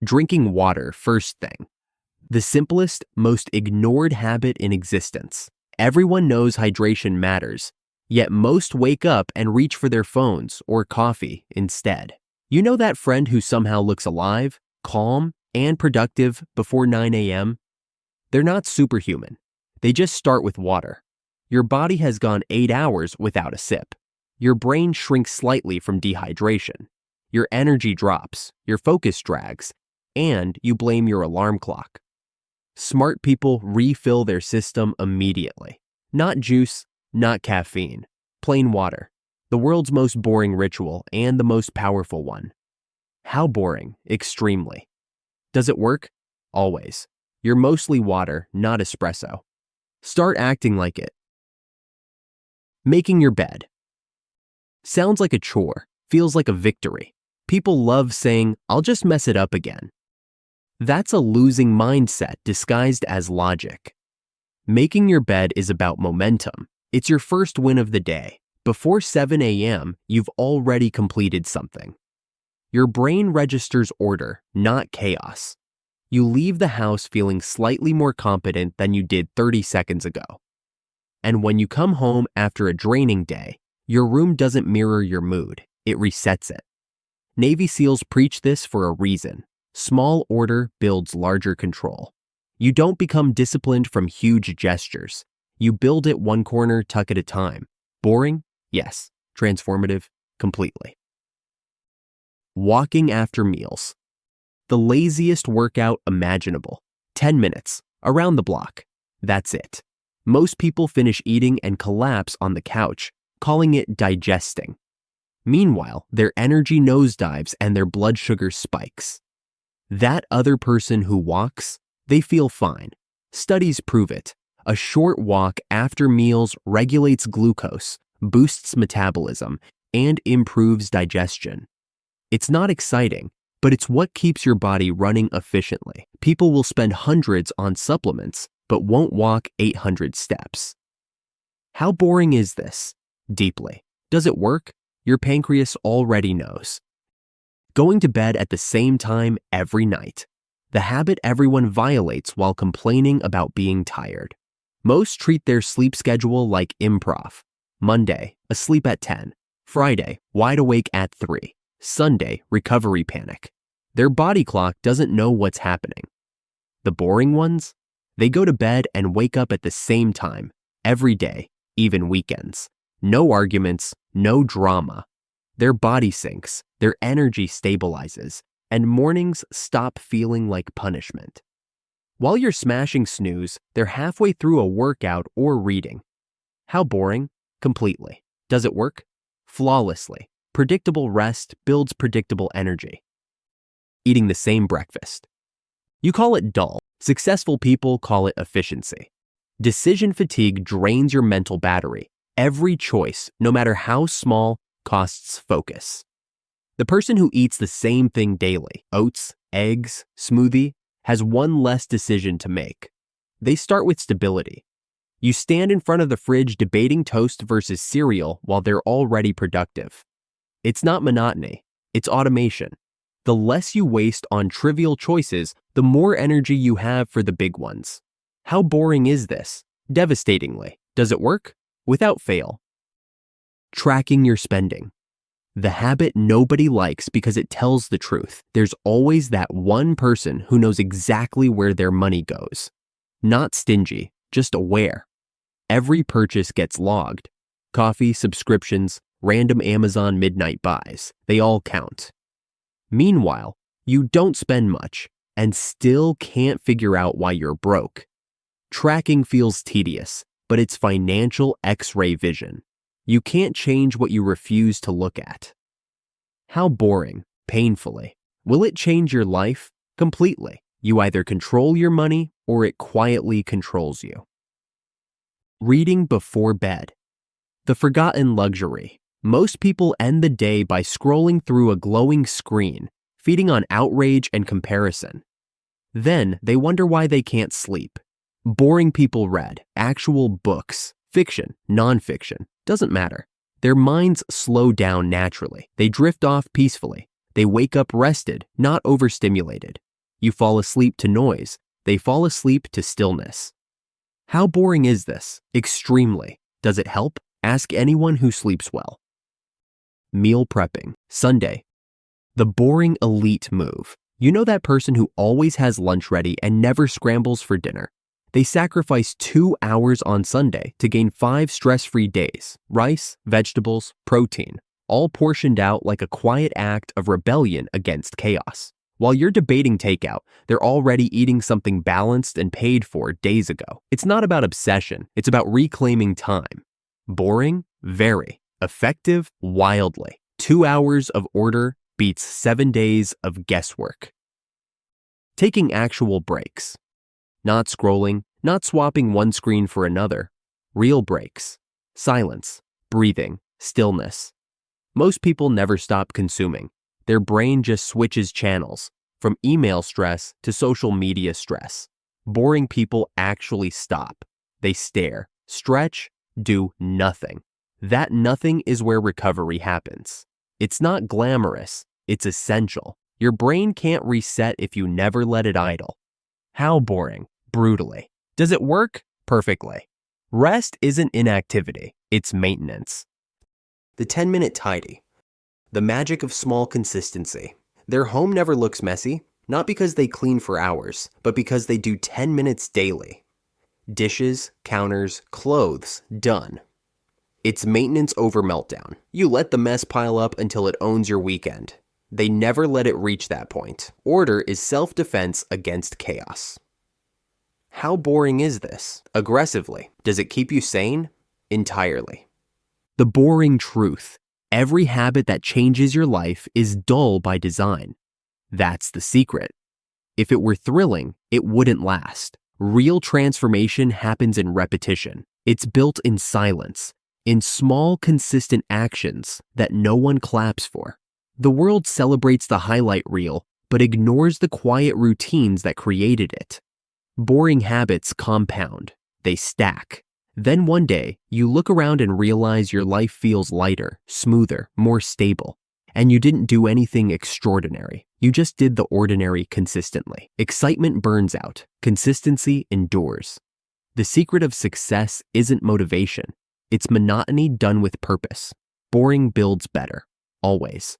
Drinking water first thing. The simplest, most ignored habit in existence. Everyone knows hydration matters, yet most wake up and reach for their phones or coffee instead. You know that friend who somehow looks alive, calm, and productive before 9 a.m.? They're not superhuman. They just start with water. Your body has gone 8 hours without a sip. Your brain shrinks slightly from dehydration. Your energy drops, your focus drags, and you blame your alarm clock. Smart people refill their system immediately. Not juice, not caffeine, plain water. The world's most boring ritual and the most powerful one. How boring? Extremely. Does it work? Always. You're mostly water, not espresso. Start acting like it. Making your bed. Sounds like a chore, feels like a victory. People love saying, "I'll just mess it up again." That's a losing mindset disguised as logic. Making your bed is about momentum. It's your first win of the day. Before 7 a.m., you've already completed something. Your brain registers order, not chaos. You leave the house feeling slightly more competent than you did 30 seconds ago. And when you come home after a draining day, your room doesn't mirror your mood, it resets it. Navy SEALs preach this for a reason. Small order builds larger control. You don't become disciplined from huge gestures. You build it one corner tuck at a time. Boring? Yes. Transformative? Completely. Walking after meals. The laziest workout imaginable. 10 minutes, around the block. That's it. Most people finish eating and collapse on the couch, calling it digesting. Meanwhile, their energy nosedives and their blood sugar spikes. That other person who walks, they feel fine. Studies prove it. A short walk after meals regulates glucose, boosts metabolism, and improves digestion. It's not exciting, but it's what keeps your body running efficiently. People will spend hundreds on supplements, but won't walk 800 steps. How boring is this? Deeply. Does it work? Your pancreas already knows. Going to bed at the same time every night. The habit everyone violates while complaining about being tired. Most treat their sleep schedule like improv. Monday, asleep at 10. Friday, wide awake at 3. Sunday, recovery panic. Their body clock doesn't know what's happening. The boring ones? They go to bed and wake up at the same time, every day, even weekends. No arguments, no drama. Their body sinks, their energy stabilizes, and mornings stop feeling like punishment. While you're smashing snooze, they're halfway through a workout or reading. How boring? Completely. Does it work? Flawlessly. Predictable rest builds predictable energy. Eating the same breakfast. You call it dull. Successful people call it efficiency. Decision fatigue drains your mental battery. Every choice, no matter how small, costs focus. The person who eats the same thing daily, oats, eggs, smoothie, has one less decision to make. They start with stability. You stand in front of the fridge debating toast versus cereal while they're already productive. It's not monotony, it's automation. The less you waste on trivial choices, the more energy you have for the big ones. How boring is this? Devastatingly. Does it work? Without fail. Tracking your spending. The habit nobody likes because it tells the truth. There's always that one person who knows exactly where their money goes. Not stingy, just aware. Every purchase gets logged. Coffee, subscriptions, random Amazon midnight buys, they all count. Meanwhile, you don't spend much and still can't figure out why you're broke. Tracking feels tedious, but it's financial X-ray vision. You can't change what you refuse to look at. How boring, painfully. Will it change your life? Completely. You either control your money or it quietly controls you. Reading before bed. The forgotten luxury. Most people end the day by scrolling through a glowing screen, feeding on outrage and comparison. Then they wonder why they can't sleep. Boring people read actual books, fiction, nonfiction, doesn't matter. Their minds slow down naturally. They drift off peacefully. They wake up rested, not overstimulated. You fall asleep to noise. They fall asleep to stillness. How boring is this? Extremely. Does it help? Ask anyone who sleeps well. Meal prepping. Sunday. The boring elite move. You know that person who always has lunch ready and never scrambles for dinner. They sacrifice 2 hours on Sunday to gain 5 stress-free days. Rice, vegetables, protein, all portioned out like a quiet act of rebellion against chaos. While you're debating takeout, they're already eating something balanced and paid for days ago. It's not about obsession, it's about reclaiming time. Boring? Very. Effective? Wildly. 2 hours of order beats 7 days of guesswork. Taking actual breaks. Not scrolling, not swapping one screen for another. Real breaks. Silence, breathing, stillness. Most people never stop consuming. Their brain just switches channels, from email stress to social media stress. Boring people actually stop. They stare, stretch, do nothing. That nothing is where recovery happens. It's not glamorous, it's essential. Your brain can't reset if you never let it idle. How boring? Brutally. Does it work? Perfectly. Rest isn't inactivity, it's maintenance. The 10-minute tidy. The magic of small consistency. Their home never looks messy, not because they clean for hours, but because they do 10 minutes daily. Dishes, counters, clothes, done. It's maintenance over meltdown. You let the mess pile up until it owns your weekend. They never let it reach that point. Order is self-defense against chaos. How boring is this? Aggressively. Does it keep you sane? Entirely. The boring truth. Every habit that changes your life is dull by design. That's the secret. If it were thrilling, it wouldn't last. Real transformation happens in repetition. It's built in silence, in small, consistent actions that no one claps for. The world celebrates the highlight reel, but ignores the quiet routines that created it. Boring habits compound. They stack. Then one day, you look around and realize your life feels lighter, smoother, more stable. And you didn't do anything extraordinary. You just did the ordinary consistently. Excitement burns out. Consistency endures. The secret of success isn't motivation. It's monotony done with purpose. Boring builds better. Always.